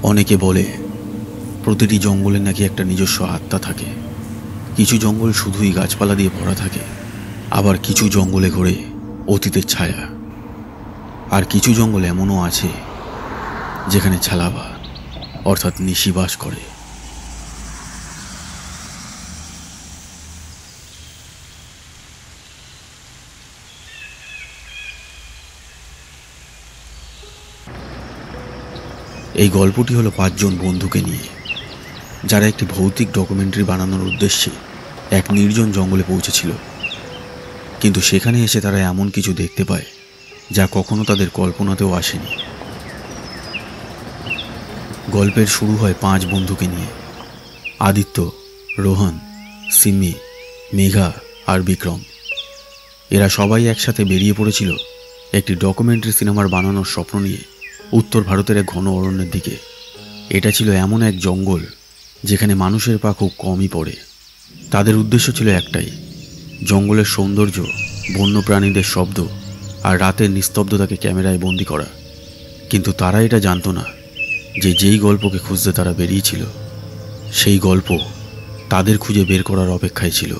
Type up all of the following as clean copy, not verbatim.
অনেকে বলে প্রতিটি জঙ্গলে নাকি একটা নিজস্ব আত্মা থাকে। কিছু জঙ্গল শুধুই গাছপালা দিয়ে ভরা থাকে, আবার কিছু জঙ্গলে ঘোরে অতীতের ছায়া। আর কিছু জঙ্গল এমনও আছে যেখানে ছালাবা অর্থাৎ নিশি বাস করে। এই গল্পটি হলো 5 জন বন্ধুকে নিয়ে, যারা একটি ভৌতিক ডকুমেন্টারি বানানোর উদ্দেশ্যে এক নির্জন জঙ্গলে পৌঁছেছিল। কিন্তু সেখানে এসে তারা এমন কিছু দেখতে পায় যা কখনো তাদের কল্পনাতেও আসেনি। গল্পের শুরু হয় 5 বন্ধুকে নিয়ে: আদিত্য, রোহন, সিম্মি, মেঘা আর বিক্রম। এরা সবাই একসাথে বেরিয়ে পড়েছিল একটি ডকুমেন্টারি সিনেমার বানানোর স্বপ্ন নিয়ে উত্তর ভারতের এক ঘন অরণ্যের দিকে। এটা ছিল এমন এক জঙ্গল যেখানে মানুষের পা খুব কমই পড়ে। তাদের উদ্দেশ্য ছিল একটাই, জঙ্গলের সৌন্দর্য, বন্য প্রাণীদের শব্দ আর রাতের নিস্তব্ধতাকে ক্যামেরায় বন্দি করা। কিন্তু তারা এটা জানতো না যে যেই গল্পকে খুঁজতে তারা বেরিয়েছিল, সেই গল্প তাদের খুঁজে বের করার অপেক্ষায় ছিল।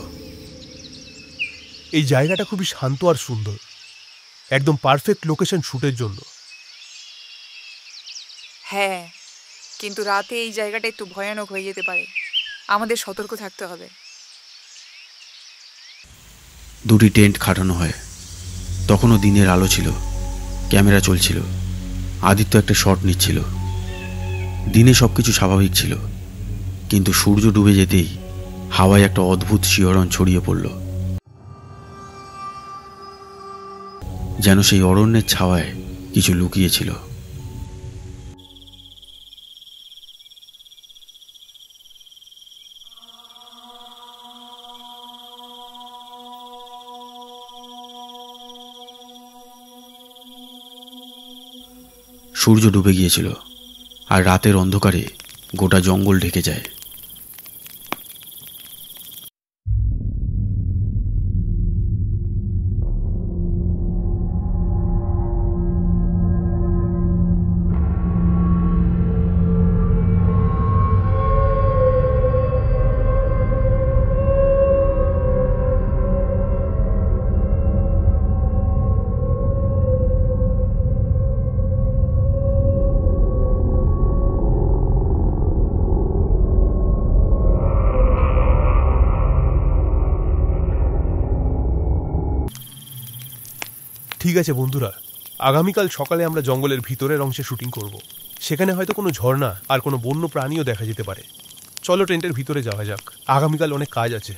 এই জায়গাটা খুবই শান্ত আর সুন্দর, একদম পারফেক্ট লোকেশন শুটের জন্য। হ্যাঁ, কিন্তু রাতে এই জায়গাটা একটু ভয়ানক হয়ে যেতে পারে, আমাদের সতর্ক থাকতে হবে। 2টি টেন্ট খাটানো হয়। তখনও দিনের আলো ছিল, ক্যামেরা চলছিল, আদিত্য একটা শট নিচ্ছিল। দিনে সবকিছু স্বাভাবিক ছিল, কিন্তু সূর্য ডুবে যেতেই হাওয়ায় একটা অদ্ভুত শিহরণ ছড়িয়ে পড়ল, যেন সেই অরণ্যের ছাওয়ায় কিছু লুকিয়েছিল। সূর্য ডুবে গিয়েছিল আর রাতের অন্ধকারে গোটা জঙ্গল ঢেকে যায়। ঠিক আছে বন্ধুরা, আগামীকাল সকালে আমরা জঙ্গলের ভিতরের অংশে শুটিং করব। সেখানে হয়তো কোনো ঝর্ণা আর কোনো বন্য প্রাণীও দেখা যেতে পারে। চলো টেন্টের ভিতরে যাওয়া যাক, আগামীকাল অনেক কাজ আছে।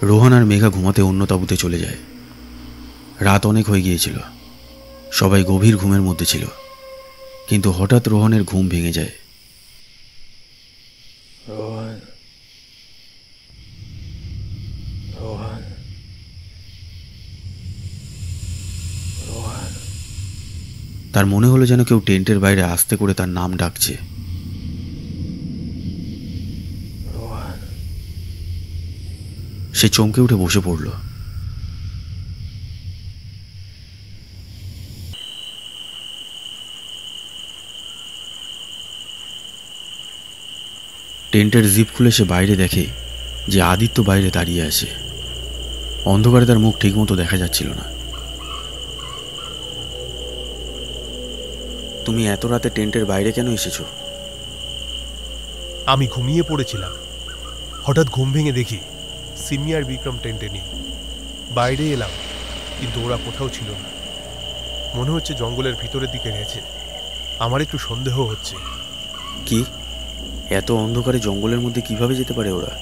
রোহন আর মেঘা ঘুমাতে অন্য তাঁবুতে চলে যায়। রাত অনেক হয়ে গিয়েছিল, সবাই গভীর ঘুমের মধ্যে ছিল। কিন্তু হঠাৎ রোহনের ঘুম ভেঙে যায়। রোহন, রোহন, রোহন। তার মনে হলো যেন কেউ টেন্টের বাইরে আস্তে করে তার নাম ডাকছে। সে চমকে উঠে বসে পড়ল। টেন্টের জিপ খুলে সে বাইরে দেখে যে আদিত্য বাইরে দাঁড়িয়ে আছে। অন্ধকারে তার মুখ ঠিকমতো দেখা যাচ্ছিল না। তুমি এত রাতে টেন্টের বাইরে কেন এসেছো? আমি ঘুমিয়ে পড়েছিলাম, হঠাৎ ঘুম ভেঙে দেখি সিম্মি আর বিক্রম টেন্টে নেই। বাইরে এলাম, কিন্তু ওরা কোথাও ছিল না। মনে হচ্ছে জঙ্গলের ভিতরের দিকে গেছে। আমার একটু সন্দেহ হচ্ছে। কি, এত অন্ধকারে জঙ্গলের মধ্যে কিভাবে যেতে পারে ওরা?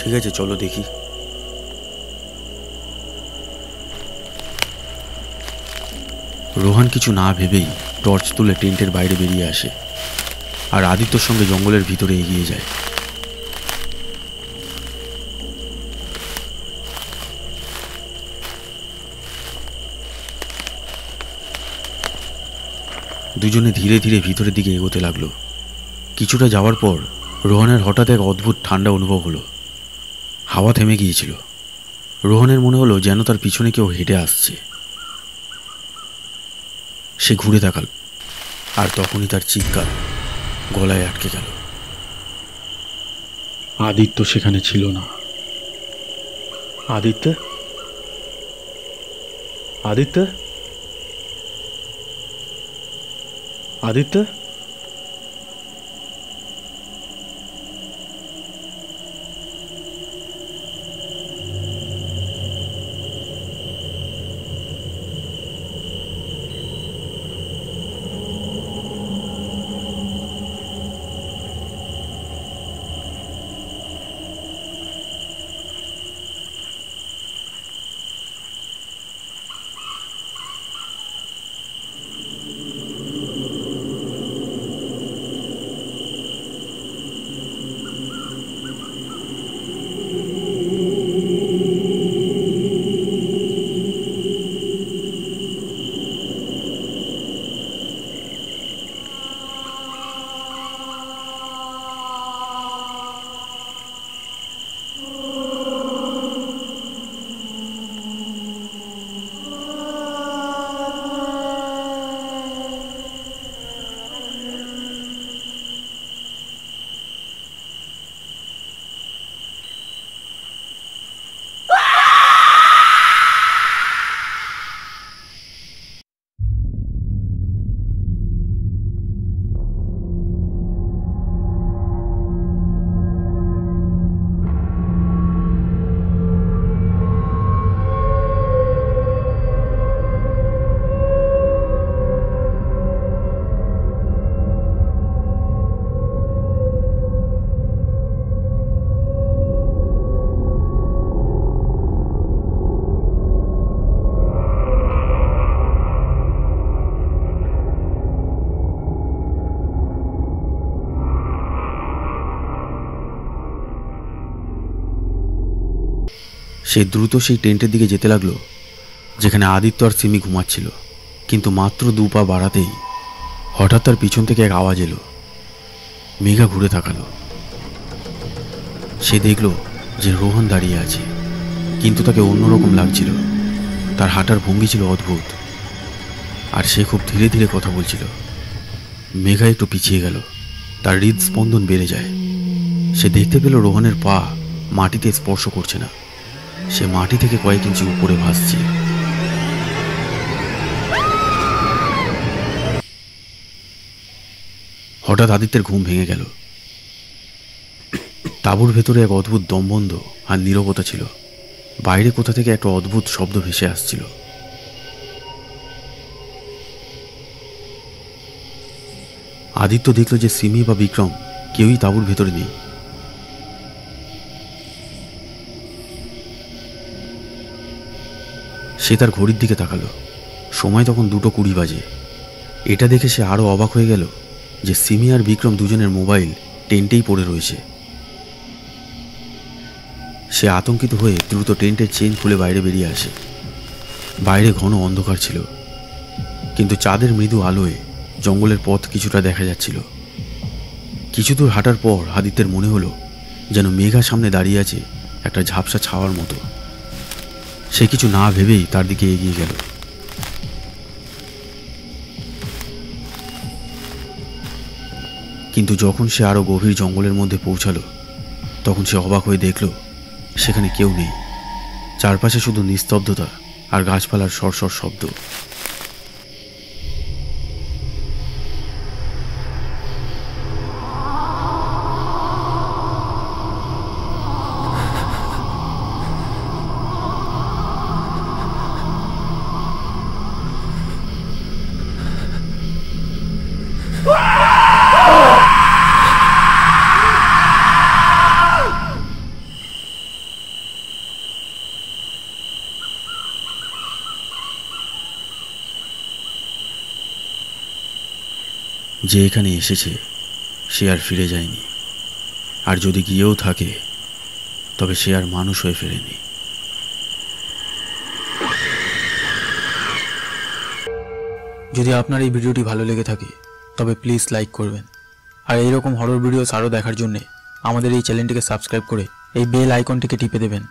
ঠিক আছে, চলো দেখি। রোহন কিছু না ভেবেই টর্চ তুলে টেন্টের বাইরে বেরিয়ে আসে। আর আদিত্যর সঙ্গে জঙ্গলের ভিতরে এগিয়ে যায়। দুজনে ধীরে ধীরে ভিতরের দিকে এগোতে লাগলো। কিছুটা যাওয়ার পর রোহনের হঠাৎ এক অদ্ভুত ঠান্ডা অনুভব হলো। হাওয়া থেমে গিয়েছিল। রোহনের মনে হলো যেন তার পিছনে কেউ হেঁটে আসছে। সে ঘুরে তাকাল, আর তখনই তার চিৎকার গলায় আটকে গেল। আদিত্য সেখানে ছিল না। আদিত্য, আদিত্য, আদিত্য। সে দ্রুত সেই টেন্টের দিকে যেতে লাগলো যেখানে আদিত্য আর সিমি ঘুমাচ্ছিল। কিন্তু মাত্র 2 পা বাড়াতেই হঠাৎ তার পিছন থেকে এক আওয়াজ এলো। মেঘা ঘুরে তাকালো। সে দেখল যে রোহন দাঁড়িয়ে আছে, কিন্তু তাকে অন্যরকম লাগছিল। তার হাঁটার ভঙ্গি ছিল অদ্ভুত, আর সে খুব ধীরে ধীরে কথা বলছিল। মেঘা একটু পিছিয়ে গেল। তার হৃদস্পন্দন বেড়ে যায়। সে দেখতে পেল রোহনের পা মাটিতে স্পর্শ করছে না, সে মাটি থেকে কয়েক ইঞ্চি উপরে ভাসছে। হঠাৎ আদিত্যের ঘুম ভেঙে গেল। তাঁবুর ভেতরে এক অদ্ভুত দমবন্ধ আর নীরবতা ছিল। বাইরে কোথা থেকে একটা অদ্ভুত শব্দ ভেসে আসছিল। আদিত্য দেখল যে সিমি বা বিক্রম কেউই তাঁবুর ভেতরে নেই। সে তার ঘড়ির দিকে তাকালো। সময় তখন 2:20 বাজে। এটা দেখে সে আরো অবাক হয়ে গেল যে সিমি আর বিক্রম দুজনের মোবাইল টেন্টেই পড়ে রয়েছে। সে আতঙ্কিত হয়ে দ্রুত টেন্টের চেন খুলে বাইরে বেরিয়ে আসে। বাইরে ঘন অন্ধকার ছিল, কিন্তু চাঁদের মৃদু আলোয় জঙ্গলের পথ কিছুটা দেখা যাচ্ছিল। কিছু দূর হাঁটার পর আদিত্যের মনে হলো যেন মেঘা সামনে দাঁড়িয়ে আছে একটা ঝাপসা ছাওয়ার মতো। সে কিছু না ভেবেই তার দিকে এগিয়ে গেল। কিন্তু যখন সে আরো গভীর জঙ্গলের মধ্যে পৌঁছালো, তখন সে অবাক হয়ে দেখল সেখানে কেউ নেই। চারপাশে শুধু নিস্তব্ধতা আর গাছপালার সরসর শব্দ। যে এখানে এসেছে সে আর ফিরে যায়নি। আর যদি গিয়েও থাকে তবে সে আর মানুষ হয়ে ফেরেনি। যদি আপনার এই ভিডিওটি ভালো লেগে থাকে তবে প্লিজ লাইক করবেন। আর এইরকম হরর ভিডিওস আরও দেখার জন্যে আমাদের এই চ্যানেলটিকে সাবস্ক্রাইব করে এই বেল আইকনটিকে টিপে দেবেন।